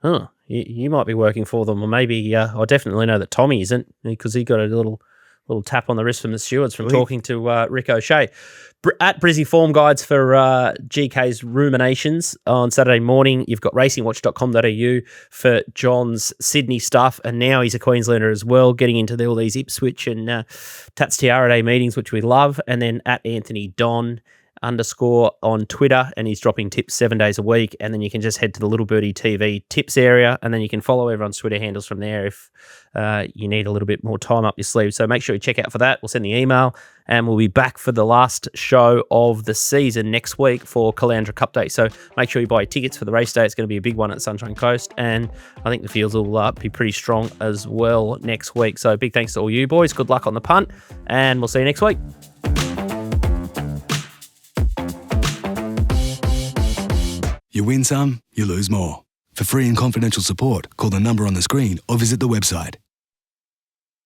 Huh. You might be working for them, or maybe I definitely know that Tommy isn't, because he got a little tap on the wrist from the stewards from talking to Rick O'Shea. At Brizzy Form Guides for GK's ruminations on Saturday morning. You've got racingwatch.com.au for John's Sydney stuff, and now he's a Queenslander as well, getting into all these Ipswich and Tatts Tiara Day meetings, which we love. And then at Anthony Don _ on Twitter, and he's dropping tips 7 days a week. And then you can just head to the Little Birdie TV tips area, and then you can follow everyone's Twitter handles from there if you need a little bit more time up your sleeve. So make sure you check out for that. We'll send the email, and we'll be back for the last show of the season next week for Calandra Cup Day. So make sure you buy tickets for the race day. It's going to be a big one at Sunshine Coast, and I think the fields will be pretty strong as well next week. So big thanks to all you boys. Good luck on the punt, and we'll see you next week. You win some, you lose more. For free and confidential support, call the number on the screen or visit the website